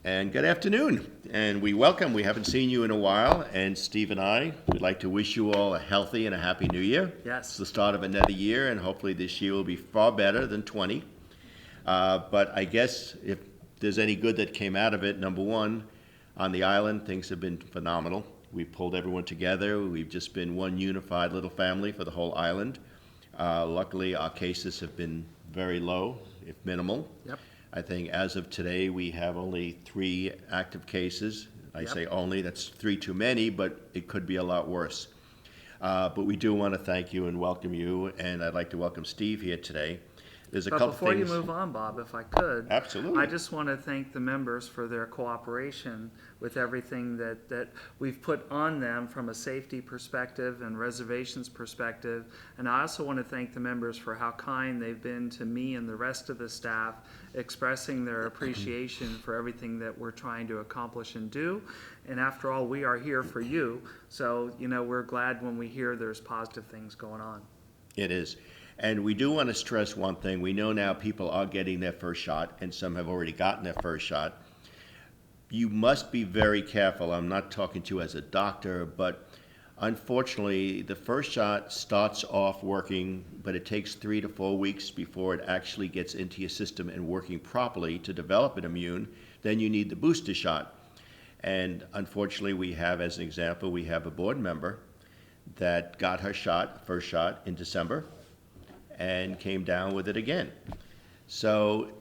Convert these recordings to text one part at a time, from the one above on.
And good afternoon. And we haven't seen you in a while, and Steve and I would like to wish you all a healthy and a happy new year. Yes. It's the start of another year, and hopefully this year will be far better than 20. But I guess if there's any good that came out of it, number one, on the island, things have been phenomenal. We've pulled everyone together. We've just been one unified little family for the whole island. Luckily, our cases have been very low, if minimal. Yep. I think as of today, we have only 3 active cases. I say only, that's 3 too many, but it could be a lot worse. But we do want to thank you and welcome you, and I'd like to welcome Steve here today. There's a couple before things. you move on, Bob, if I could, Absolutely. I just want to thank the members for their cooperation with everything that we've put on them from a safety perspective and reservations perspective. And I also want to thank the members for how kind they've been to me and the rest of the staff, expressing their appreciation for everything that we're trying to accomplish and do. And after all, we are here for you. So, we're glad when we hear there's positive things going on. It is. And we do want to stress one thing. We know now people are getting their first shot, and some have already gotten their first shot. You must be very careful. I'm not talking to you as a doctor, but unfortunately, the first shot starts off working, but it takes 3 to 4 weeks before it actually gets into your system and working properly to develop an immune. Then you need the booster shot. And unfortunately, we have, as an example, we have a board member that got her shot, first shot, in December, and came down with it again. So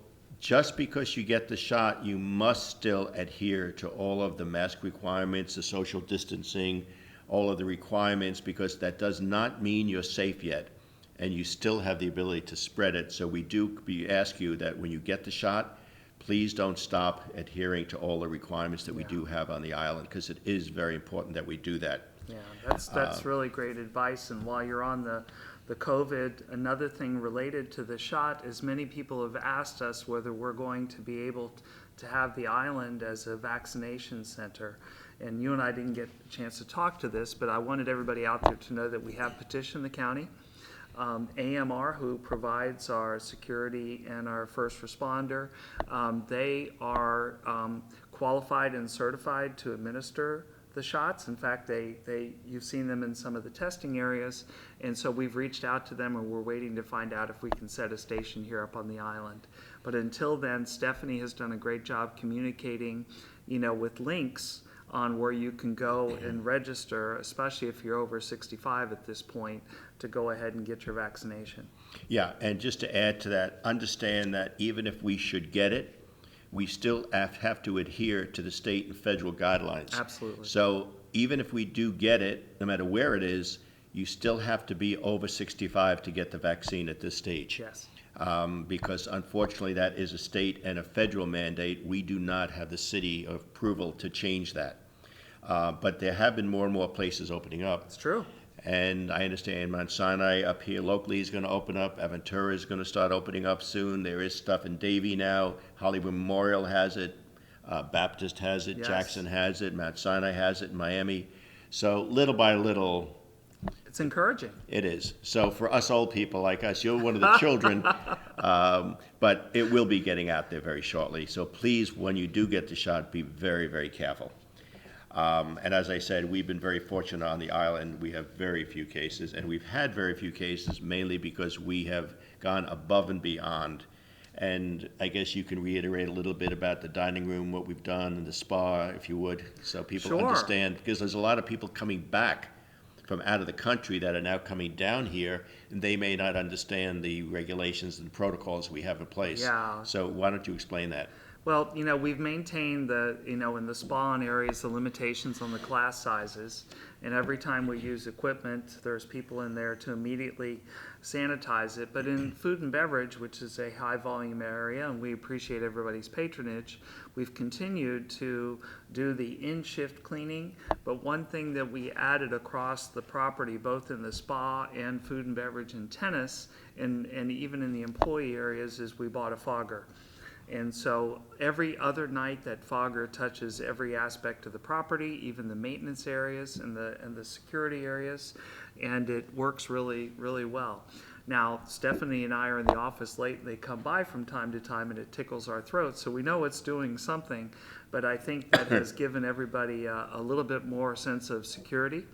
just because you get the shot, you must still adhere to all of the mask requirements, the social distancing, all of the requirements, because that does not mean you're safe yet, and you still have the ability to spread it. So we ask you that when you get the shot, please don't stop adhering to all the requirements that we do have on the island, because it is very important that we do that. Yeah, that's really great advice. And while you're on the COVID, another thing related to the shot is many people have asked us whether we're going to be able to have the island as a vaccination center. And you and I didn't get a chance to talk to this, but I wanted everybody out there to know that we have petitioned the county. AMR, who provides our security and our first responder, they are qualified and certified to administer the shots. In fact, you've seen them in some of the testing areas, and so we've reached out to them and we're waiting to find out if we can set a station here up on the island. But until then, Stephanie has done a great job communicating, with links on where you can go and register, especially if you're over 65 at this point, to go ahead and get your vaccination. Yeah, and just to add to that, understand that even if we should get it, we still have to adhere to the state and federal guidelines. Absolutely. So even if we do get it, no matter where it is, you still have to be over 65 to get the vaccine at this stage. Yes. Because unfortunately that is a state and a federal mandate. We do not have the city approval to change that. But there have been more and more places opening up. It's true. And I understand Mount Sinai up here locally is going to open up. Aventura is going to start opening up soon. There is stuff in Davie now. Hollywood Memorial has it. Baptist has it. Yes. Jackson has it. Mount Sinai has it in Miami. So little by little, It's encouraging. it is. So for us old people like us, you're one of the children, but it will be getting out there very shortly. So please, when you do get the shot, be very, very careful. And as I said, we've been very fortunate on the island. We have very few cases, and we've had very few cases mainly because we have gone above and beyond. And I guess you can reiterate a little bit about the dining room, what we've done, and the spa, if you would, so people Sure. understand. Because there's a lot of people coming back from out of the country that are now coming down here, and they may not understand the regulations and protocols we have in place. Yeah. So why don't you explain that? Well, we've maintained in the spa and areas, the limitations on the class sizes. And every time we use equipment, there's people in there to immediately sanitize it. But in food and beverage, which is a high volume area, and we appreciate everybody's patronage, we've continued to do the in-shift cleaning. But one thing that we added across the property, both in the spa and food and beverage and tennis, and even in the employee areas, is we bought a fogger. And so every other night that fogger touches every aspect of the property, even the maintenance areas and the security areas, and it works really, really well. Now, Stephanie and I are in the office late, and they come by from time to time, and it tickles our throats, so we know it's doing something. But I think that has given everybody a little bit more sense of security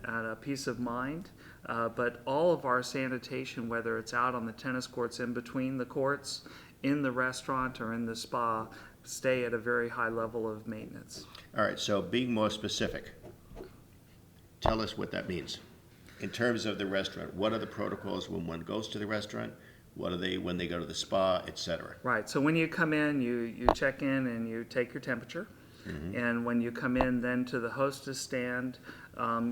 and a peace of mind. But all of our sanitation, whether it's out on the tennis courts, in between the courts, in the restaurant, or in the spa, stay at a very high level of maintenance. All right, so being more specific, tell us what that means. In terms of the restaurant, what are the protocols when one goes to the restaurant? What are they when they go to the spa, et cetera? Right, so when you come in, you check in and you take your temperature. And when you come in then to the hostess stand,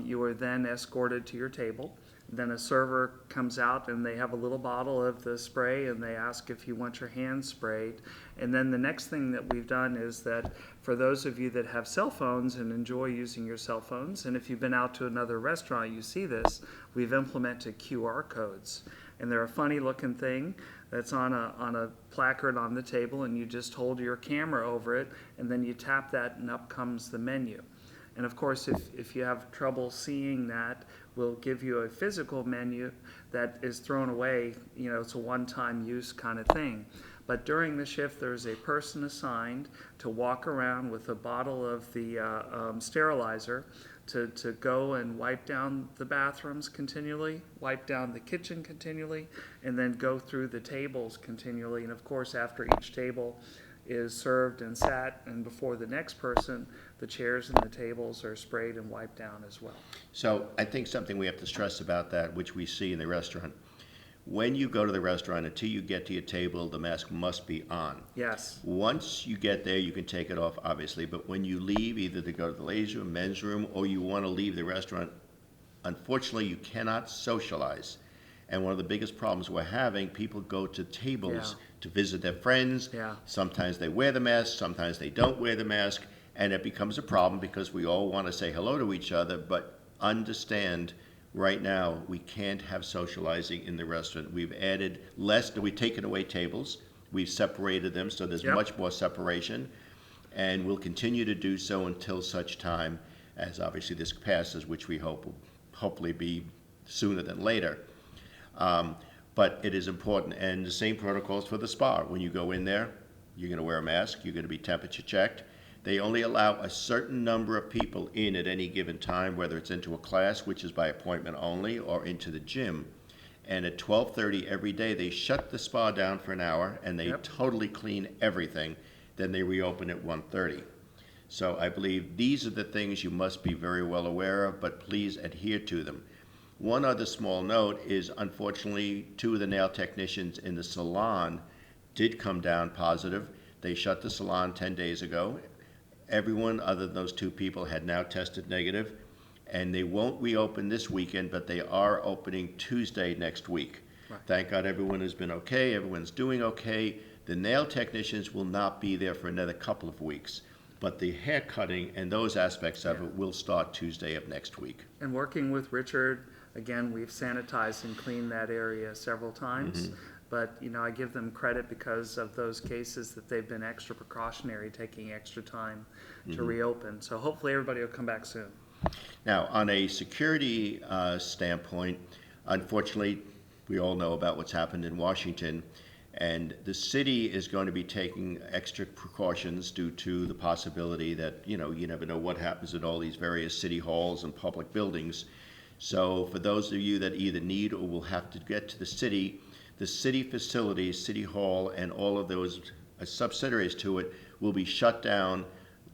you are then escorted to your table. Then a server comes out and they have a little bottle of the spray and they ask if you want your hands sprayed. And then the next thing that we've done is that for those of you that have cell phones and enjoy using your cell phones, and if you've been out to another restaurant, you see this, we've implemented QR codes. And they're a funny looking thing that's on a placard on the table, and you just hold your camera over it and then you tap that and up comes the menu. And of course, if you have trouble seeing that, we'll give you a physical menu that is thrown away. You know, it's a one-time use kind of thing. But during the shift, there's a person assigned to walk around with a bottle of the sterilizer to go and wipe down the bathrooms continually, wipe down the kitchen continually, and then go through the tables continually. And of course, after each table is served and sat, and before the next person, the chairs and the tables are sprayed and wiped down as well. So I think something we have to stress about that, which we see in the restaurant, when you go to the restaurant, until you get to your table, the mask must be on. Yes. Once you get there, you can take it off, obviously, but when you leave, either to go to the ladies' room, men's room, or you want to leave the restaurant, unfortunately, you cannot socialize. And one of the biggest problems we're having, people go to tables to visit their friends. Yeah. Sometimes they wear the mask, sometimes they don't wear the mask, and it becomes a problem because we all want to say hello to each other, but understand right now we can't have socializing in the restaurant. We've taken away tables, we've separated them, so there's much more separation, and we'll continue to do so until such time as obviously this passes, which we hope will hopefully be sooner than later. But it is important, and the same protocols for the spa. When you go in there, you're going to wear a mask, you're going to be temperature checked. They only allow a certain number of people in at any given time, whether it's into a class, which is by appointment only, or into the gym. And at 12:30 every day, they shut the spa down for an hour, and they totally clean everything. Then they reopen at 1:30. So I believe these are the things you must be very well aware of, but please adhere to them. One other small note is, unfortunately, 2 of the nail technicians in the salon did come down positive. They shut the salon 10 days ago. Everyone other than those 2 people had now tested negative, and they won't reopen this weekend, but they are opening Tuesday next week. Right. Thank God everyone has been okay, everyone's doing okay. The nail technicians will not be there for another couple of weeks, but the hair cutting and those aspects of it will start Tuesday of next week. And working with Richard, again, we've sanitized and cleaned that area several times. But, you know, I give them credit because of those cases that they've been extra precautionary, taking extra time to reopen. So hopefully everybody will come back soon. Now, on a security standpoint, unfortunately, we all know about what's happened in Washington, and the city is going to be taking extra precautions due to the possibility that, you know, you never know what happens at all these various city halls and public buildings. So for those of you that either need or will have to get to the city facilities, City Hall, and all of those subsidiaries to it will be shut down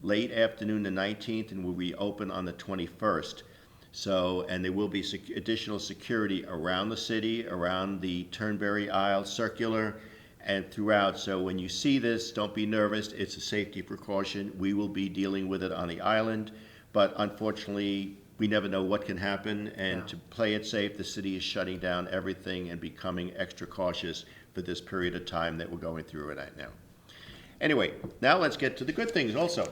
late afternoon the 19th and will reopen on the 21st. So, and there will be additional security around the city, around the Turnberry Aisle, Circular, and throughout. So when you see this, don't be nervous. It's a safety precaution. We will be dealing with it on the island, but unfortunately, we never know what can happen, and to play it safe, the city is shutting down everything and becoming extra cautious for this period of time that we're going through right now. Anyway, now let's get to the good things also.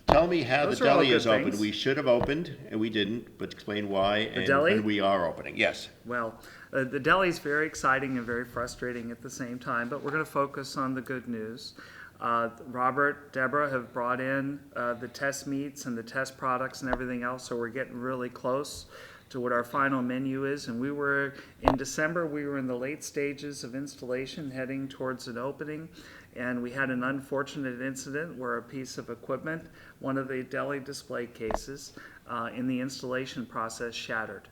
Tell me how the deli is open. We should have opened, and we didn't, but explain why and when we are opening. Yes. Well, the deli is very exciting and very frustrating at the same time, but we're going to focus on the good news. Robert, Deborah have brought in the test meats and the test products and everything else, so we're getting really close to what our final menu is. And in December, we were in the late stages of installation, heading towards an opening. And we had an unfortunate incident where a piece of equipment, one of the Deli display cases, in the installation process shattered.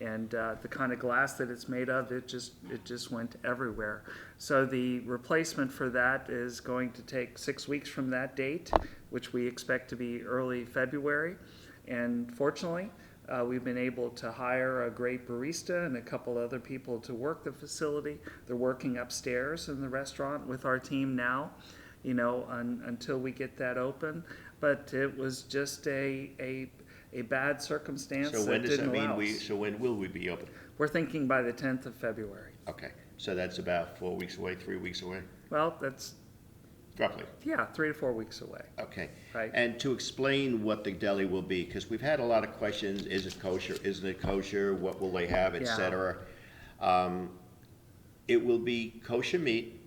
And the kind of glass that it's made of, it just went everywhere. So the replacement for that is going to take 6 weeks from that date, which we expect to be early February. And fortunately, we've been able to hire a great barista and a couple other people to work the facility. They're working upstairs in the restaurant with our team now, until we get that open. But it was just a bad circumstance. So when that does that didn't allow mean us. so when will we be open? We're thinking by the 10th of February. Okay, so that's about 4 weeks away, 3 weeks away, Well, that's, roughly. 3 to 4 weeks away. Okay. Right. And to explain what the deli will be, because we've had a lot of questions, is it kosher, isn't it kosher, what will they have, et Yeah. cetera. It will be kosher meat,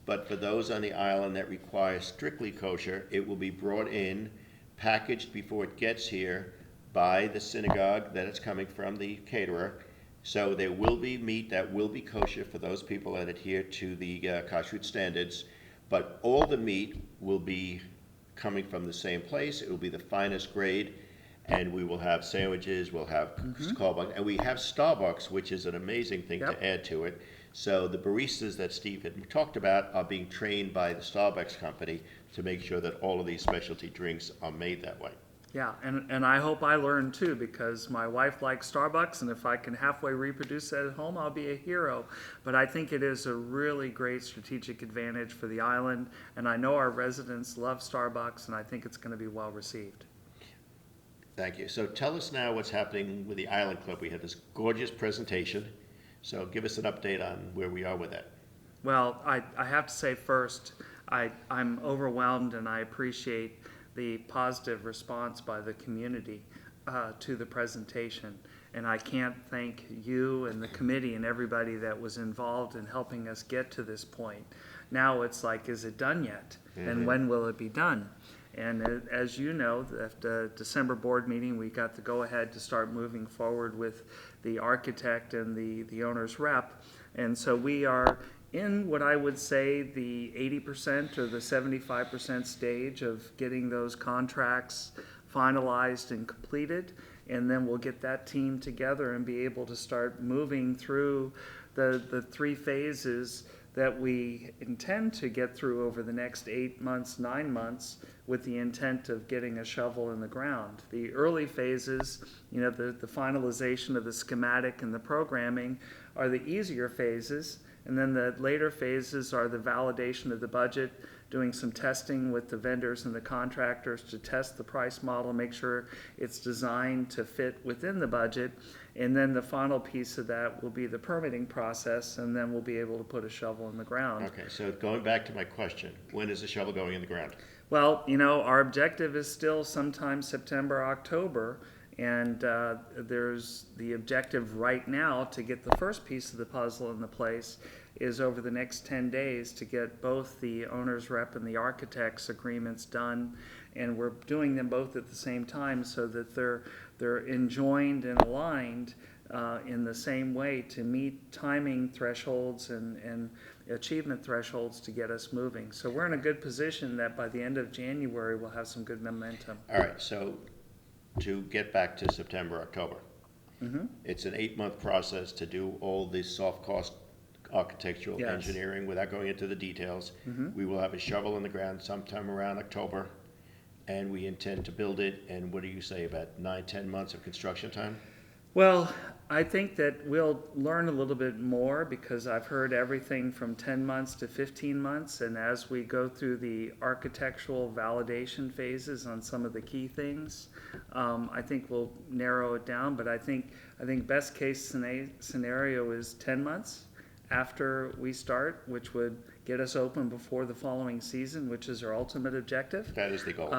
but for those on the island that require strictly kosher, it will be brought in, packaged before it gets here by the synagogue that it's coming from, the caterer. So there will be meat that will be kosher for those people that adhere to the kashrut standards, but all the meat will be coming from the same place. It will be the finest grade, and we will have sandwiches, we'll have Starbucks, and we have Starbucks, which is an amazing thing Yep. to add to it. So the baristas that Steve had talked about are being trained by the Starbucks company to make sure that all of these specialty drinks are made that way. Yeah, and I hope I learn too, because my wife likes Starbucks, and if I can halfway reproduce that at home, I'll be a hero. But I think it is a really great strategic advantage for the island, and I know our residents love Starbucks, and I think it's going to be well received. Thank you. So tell us now what's happening with the Island Club. We had this gorgeous presentation, so give us an update on where we are with that. Well, I have to say first, I'm overwhelmed, and I appreciate the positive response by the community to the presentation. And I can't thank you and the committee and everybody that was involved in helping us get to this point. Now it's like, is it done yet? And when will it be done? And as you know, at the December board meeting, we got the go-ahead to start moving forward with the architect and the owner's rep. And so we are in what I would say the 80% or the 75% stage of getting those contracts finalized and completed. And then we'll get that team together and be able to start moving through the 3 phases that we intend to get through over the next 8 months, 9 months, with the intent of getting a shovel in the ground. The early phases, the finalization of the schematic and the programming are the easier phases, and then the later phases are the validation of the budget, doing some testing with the vendors and the contractors to test the price model, make sure it's designed to fit within the budget. And then the final piece of that will be the permitting process, and then we'll be able to put a shovel in the ground. Okay, so going back to my question, when is the shovel going in the ground? Well, our objective is still sometime September, October, and there's the objective right now to get the first piece of the puzzle into place is over the next 10 days to get both the owner's rep and the architect's agreements done, and we're doing them both at the same time so that they're enjoined and aligned in the same way to meet timing thresholds and achievement thresholds to get us moving. So we're in a good position that by the end of January we'll have some good momentum. All right, so to get back to September, October, it's an 8-month process to do all the soft cost architectural Yes. engineering without going into the details. We will have a shovel in the ground sometime around October, and we intend to build it. And what do you say, about 9-10 months of construction time? Well, I think that we'll learn a little bit more because I've heard everything from 10 months to 15 months. And as we go through the architectural validation phases on some of the key things, I think we'll narrow it down. But I think best case scenario is 10 months after we start, which would get us open before the following season, which is our ultimate objective. That is the goal.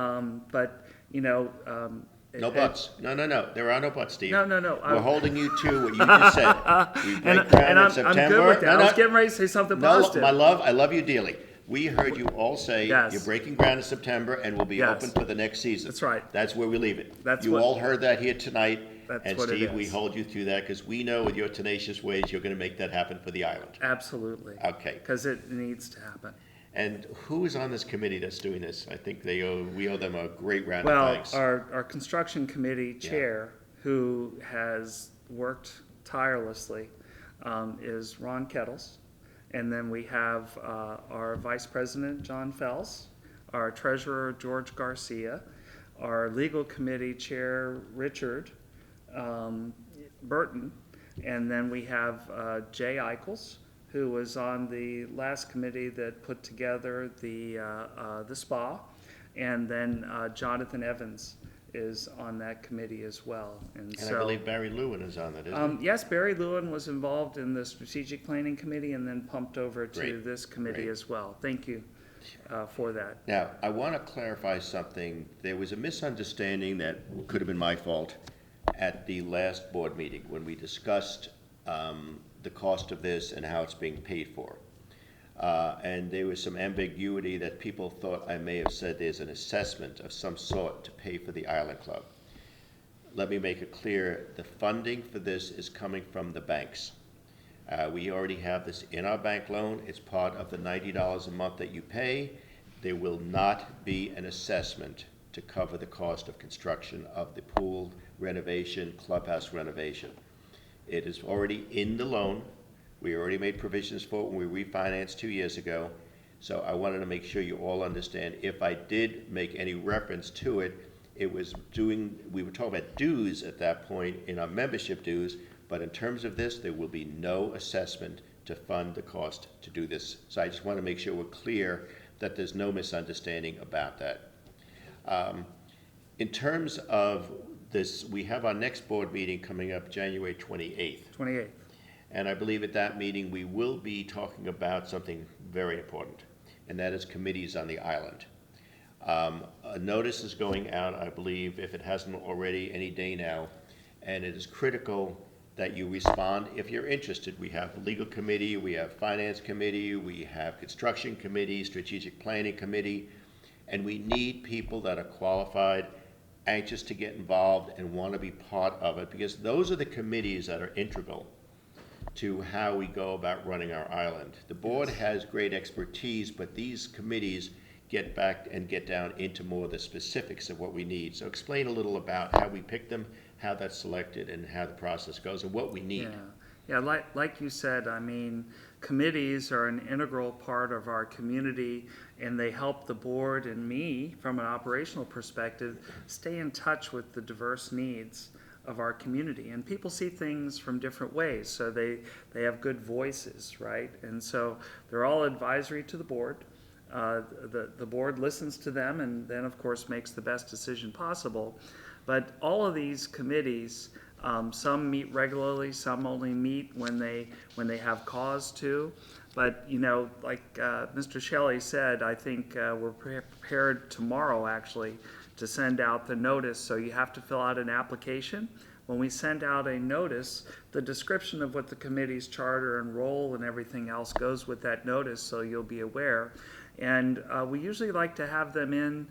No buts. No. There are no buts, Steve. No. We're holding you to what you just said. We break ground in September. I'm good with that. I was getting ready to say something positive. My love, I love you dearly. We heard you all say Yes. you're breaking ground in September and we'll be Yes. open for the next season. That's right. That's where we leave it. That's you what- all heard that here tonight. That's And what it Steve, we is. hold you through that because we know with your tenacious ways, you're going to make that happen for the island. Absolutely. Okay. Because it needs to happen. And who is on this committee that's doing this? I think we owe them a great round of Well, thanks. our construction committee Yeah. chair, who has worked tirelessly, is Ron Kettles. And then we have our vice president, John Fells, our treasurer, George Garcia, our legal committee chair, Richard Burton, and then we have Jay Eichels, who was on the last committee that put together the spa, and then Jonathan Evans is on that committee as well. And I believe Barry Lewin is on that, isn't he? Yes, Barry Lewin was involved in the strategic planning committee and then pumped over to Great, this committee great. as well. Thank you for that. Now, I want to clarify something. There was a misunderstanding that could have been my fault at the last board meeting when we discussed the cost of this and how it's being paid for. And there was some ambiguity that people thought I may have said there's an assessment of some sort to pay for the Island Club. Let me make it clear, the funding for this is coming from the banks. We already have this in our bank loan. It's part of the $90 a month that you pay. There will not be an assessment to cover the cost of construction of the pool renovation, clubhouse renovation. It is already in the loan. We already made provisions for it when we refinanced 2 years ago. So I wanted to make sure you all understand, if I did make any reference to it, we were talking about dues at that point in our membership dues, but in terms of this, there will be no assessment to fund the cost to do this. So I just want to make sure we're clear that there's no misunderstanding about that. In terms of this, we have our next board meeting coming up January 28th. 28th. And I believe at that meeting, we will be talking about something very important, and that is committees on the island. A notice is going out, I believe, if it hasn't already, any day now, and it is critical that you respond if you're interested. We have the legal committee, we have finance committee, we have construction committee, strategic planning committee, and we need people that are qualified, anxious to get involved, and want to be part of it, because those are the committees that are integral to how we go about running our island. The board has great expertise, but these committees get back and get down into more of the specifics of what we need. So explain a little about how we pick them, how that's selected, and how the process goes, and what we need. Yeah, like you said, I mean, committees are an integral part of our community, and they help the board and me, from an operational perspective, stay in touch with the diverse needs of our community. And people see things from different ways, so they have good voices, right? And so they're all advisory to the board. The board listens to them and then, of course, makes the best decision possible. But all of these committees, some meet regularly, some only meet when they have cause to. But, you know, like Mr. Shelley said, I think we're prepared tomorrow, actually, to send out the notice. So you have to fill out an application. When we send out a notice, the description of what the committee's charter and role and everything else goes with that notice, so you'll be aware. And we usually like to have them in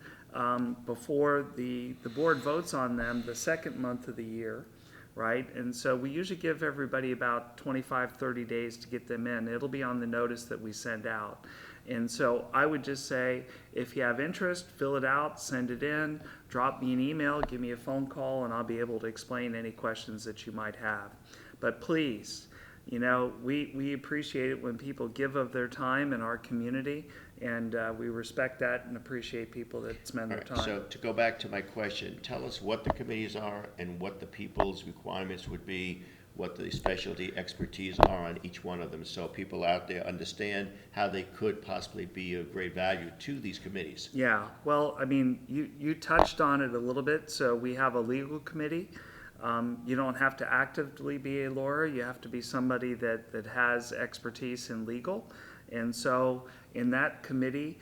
before the board votes on them the second month of the year, right? And so we usually give everybody about 25, 30 days to get them in. It'll be on the notice that we send out. And so I would just say, if you have interest, fill it out, send it in, drop me an email, give me a phone call, and I'll be able to explain any questions that you might have. But please, you know, we appreciate it when people give of their time in our community, and we respect that and appreciate people that spend their time. So to go back to my question, tell us what the committees are and what the people's requirements would be, what the specialty expertise are on each one of them, so people out there understand how they could possibly be of great value to these committees. Yeah, well, I mean, you touched on it a little bit. So we have a legal committee. You don't have to actively be a lawyer. You have to be somebody that has expertise in legal. And so in that committee,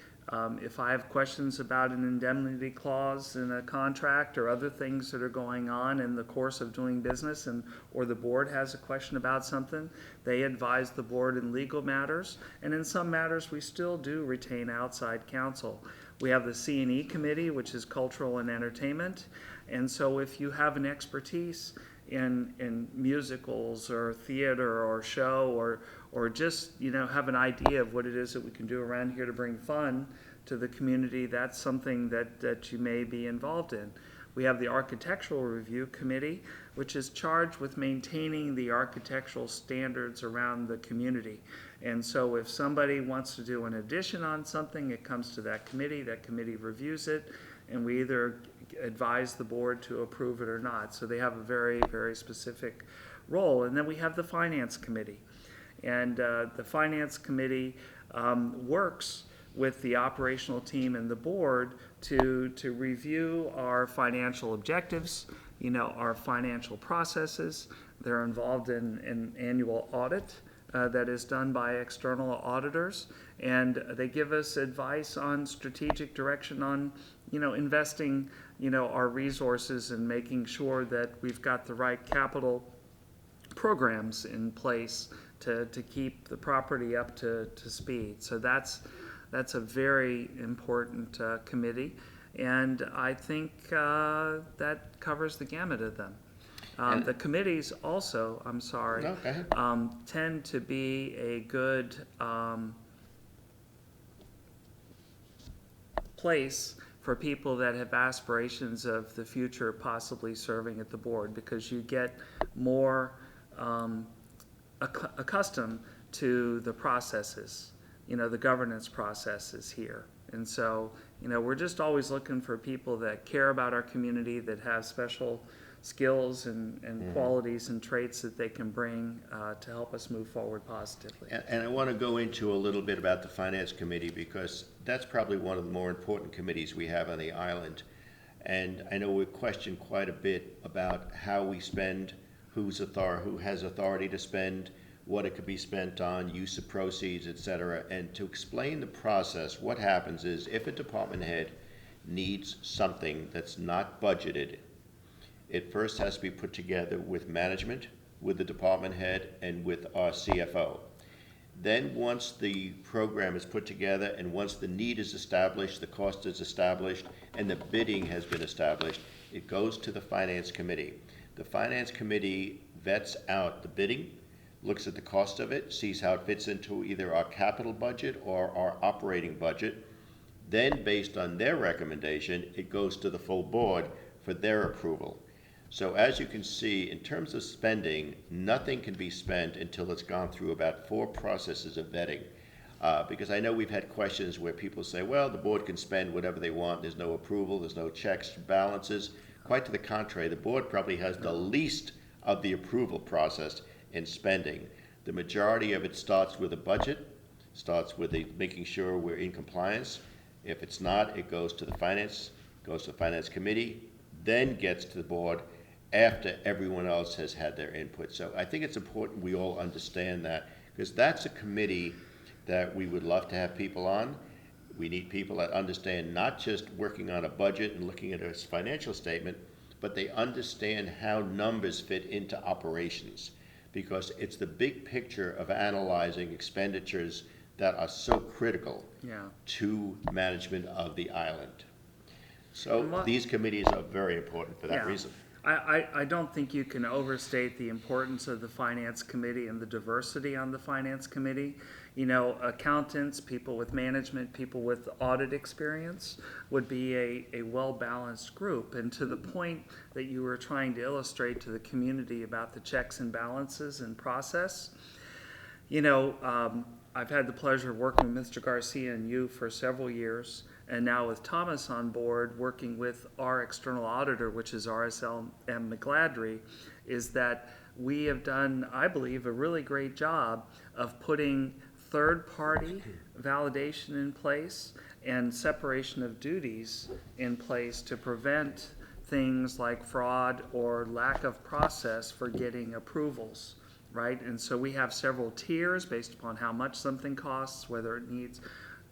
if I have questions about an indemnity clause in a contract or other things that are going on in the course of doing business, or the board has a question about something, they advise the board in legal matters. And in some matters, we still do retain outside counsel. We have the C&E committee, which is cultural and entertainment. And so if you have an expertise in musicals or theater or show, or just, have an idea of what it is that we can do around here to bring fun to the community, that's something that you may be involved in. We have the Architectural Review Committee, which is charged with maintaining the architectural standards around the community. And so if somebody wants to do an addition on something, it comes to that committee reviews it, and we either advise the board to approve it or not. So they have a very, very specific role. And then we have the Finance Committee. And the Finance Committee works with the operational team and the board to review our financial objectives, our financial processes. They're involved in an annual audit that is done by external auditors, and they give us advice on strategic direction on, investing, our resources and making sure that we've got the right capital programs in place to keep the property up to speed. So that's a very important committee, and I think that covers the gamut of them. The committees also, I'm sorry, No, go ahead. tend to be a good place for people that have aspirations of the future possibly serving at the board, because you get more accustomed to the processes, the governance processes here. And so, we're just always looking for people that care about our community, that have special skills and qualities and traits that they can bring to help us move forward positively. And I want to go into a little bit about the Finance Committee, because that's probably one of the more important committees we have on the island. And I know we're questioned quite a bit about how we spend, who has authority to spend, what it could be spent on, use of proceeds, et cetera. And to explain the process, what happens is if a department head needs something that's not budgeted, it first has to be put together with management, with the department head, and with our CFO. Then once the program is put together and once the need is established, the cost is established, and the bidding has been established, it goes to the Finance Committee. The Finance Committee vets out the bidding, looks at the cost of it, sees how it fits into either our capital budget or our operating budget. Then, based on their recommendation, it goes to the full board for their approval. So as you can see, in terms of spending, nothing can be spent until it's gone through about 4 processes of vetting. Because I know we've had questions where people say, well, the board can spend whatever they want, there's no approval, there's no checks, balances. Quite to the contrary, the board probably has the least of the approval process in spending. The majority of it starts with a budget, starts with making sure we're in compliance. If it's not, it goes to the Finance Committee, then gets to the board after everyone else has had their input. So I think it's important we all understand that, because that's a committee that we would love to have people on. We need people that understand not just working on a budget and looking at a financial statement, but they understand how numbers fit into operations, because it's the big picture of analyzing expenditures that are so critical to management of the island. So these committees are very important for that reason. I don't think you can overstate the importance of the Finance Committee and the diversity on the Finance Committee. Accountants, people with management, people with audit experience would be a well-balanced group. And to the point that you were trying to illustrate to the community about the checks and balances and process, I've had the pleasure of working with Mr. Garcia and you for several years, and now with Thomas on board, working with our external auditor, which is RSL and McGladrey, is that we have done, I believe, a really great job of putting third-party validation in place and separation of duties in place to prevent things like fraud or lack of process for getting approvals, right? And so we have several tiers based upon how much something costs, whether it needs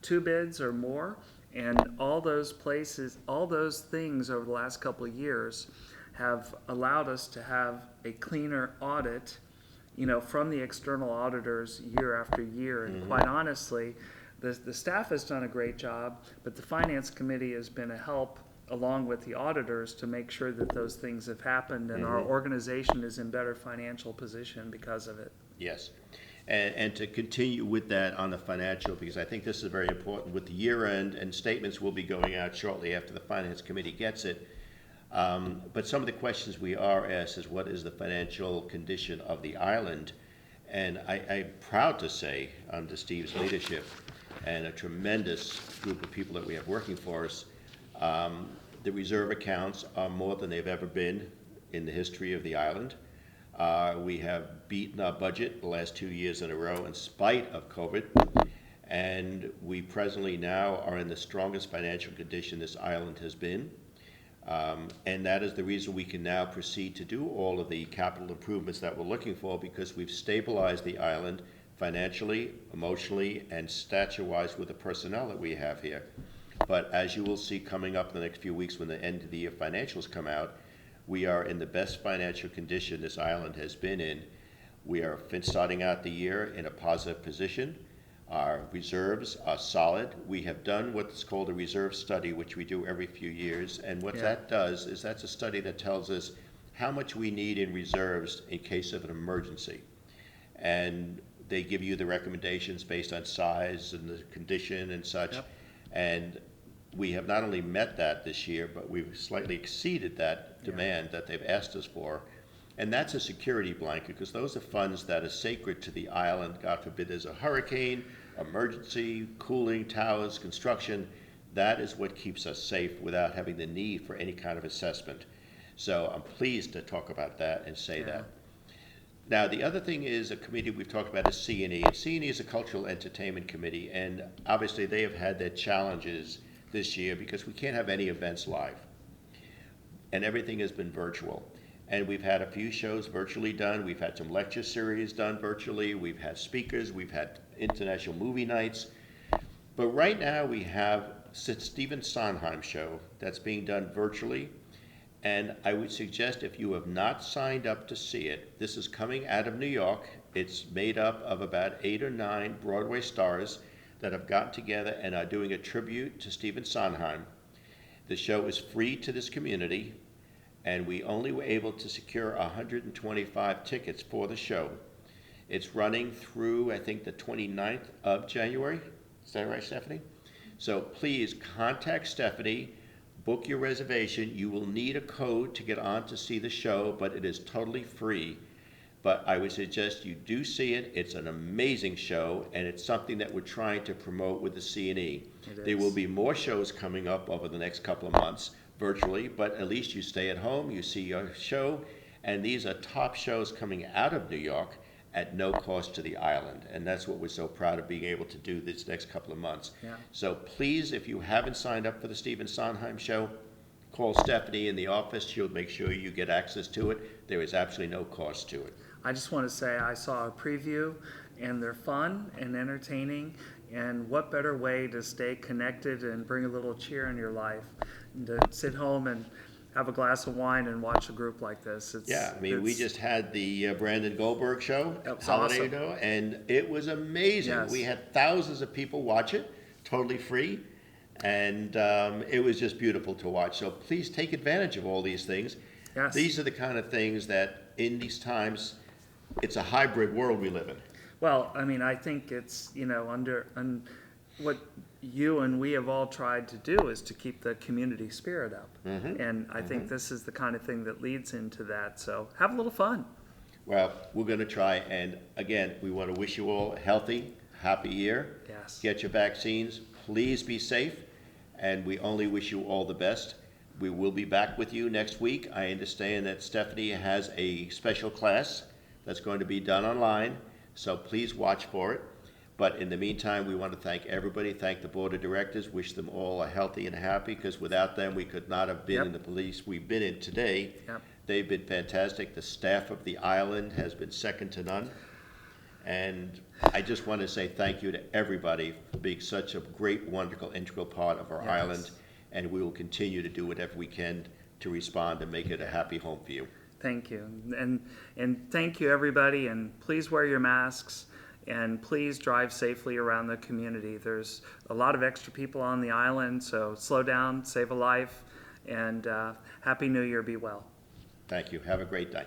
2 bids or more. And all those places, all those things over the last couple of years have allowed us to have a cleaner audit, from the external auditors year after year. And quite honestly, the staff has done a great job, but the Finance Committee has been a help along with the auditors to make sure that those things have happened, and our organization is in better financial position because of it. Yes. And to continue with that on the financial, because I think this is very important with the year end, and statements will be going out shortly after the Finance Committee gets it. But some of the questions we are asked is, what is the financial condition of the island? And I'm proud to say, under Steve's leadership and a tremendous group of people that we have working for us, the reserve accounts are more than they've ever been in the history of the island. We have beaten our budget the last 2 years in a row in spite of COVID. And we presently now are in the strongest financial condition this island has been. And that is the reason we can now proceed to do all of the capital improvements that we're looking for, because we've stabilized the island financially, emotionally, and stature-wise with the personnel that we have here. But as you will see coming up in the next few weeks when the end of the year financials come out, we are in the best financial condition this island has been in. We are starting out the year in a positive position. Our reserves are solid. We have done what's called a reserve study, which we do every few years. And what that does is that's a study that tells us how much we need in reserves in case of an emergency. And they give you the recommendations based on size and the condition and such. Yep. And we have not only met that this year, but we've slightly exceeded that demand that they've asked us for. And that's a security blanket, because those are funds that are sacred to the island. God forbid there's a hurricane, emergency, cooling towers, construction. That is what keeps us safe without having the need for any kind of assessment. So I'm pleased to talk about that and say that. Now, the other thing is a committee we've talked about is C&E. And C&E is a cultural entertainment committee, and obviously they have had their challenges this year because we can't have any events live. And everything has been virtual. And we've had a few shows virtually done. We've had some lecture series done virtually. We've had speakers. We've had international movie nights. But right now we have Stephen Sondheim show that's being done virtually. And I would suggest, if you have not signed up to see it, this is coming out of New York. It's made up of about 8 or 9 Broadway stars that have gotten together and are doing a tribute to Stephen Sondheim. The show is free to this community, and we only were able to secure 125 tickets for the show. It's running through, I think, the 29th of January. Is that right, Stephanie? So please contact Stephanie, book your reservation. You will need a code to get on to see the show, but it is totally free. But I would suggest you do see it. It's an amazing show, and it's something that we're trying to promote with the C&E. There will be more shows coming up over the next couple of months virtually, but at least you stay at home, you see your show, and these are top shows coming out of New York at no cost to the island, and that's what we're so proud of being able to do this next couple of months. So please, if you haven't signed up for the Stephen Sondheim show, call Stephanie in the office. She'll make sure you get access to it. There is absolutely no cost to it. I just want to say I saw a preview, and they're fun and entertaining, and what better way to stay connected and bring a little cheer in your life than to sit home and have a glass of wine and watch a group like this. We just had the Brandon Goldberg show, Holiday, awesome. And it was amazing. Yes. We had thousands of people watch it, totally free, and it was just beautiful to watch. So please take advantage of all these things. Yes. These are the kind of things that in these times, it's a hybrid world we live in. Well, I mean, I think it's, what you and we have all tried to do is to keep the community spirit up. And I think this is the kind of thing that leads into that. So have a little fun. Well, we're going to try. And again, we want to wish you all a healthy, happy year. Yes. Get your vaccines. Please be safe. And we only wish you all the best. We will be back with you next week. I understand that Stephanie has a special class that's going to be done online. So please watch for it. But in the meantime, we want to thank everybody, thank the board of directors, wish them all a healthy and happy, because without them, we could not have been in the police we've been in today. They've been fantastic. The staff of the island has been second to none. And I just want to say thank you to everybody for being such a great, wonderful, integral part of our island. And we will continue to do whatever we can to respond and make it a happy home for you. Thank you. And thank you, everybody. And please wear your masks. And please drive safely around the community. There's a lot of extra people on the island, so slow down, save a life, And Happy New Year, be well. Thank you. Have a great day.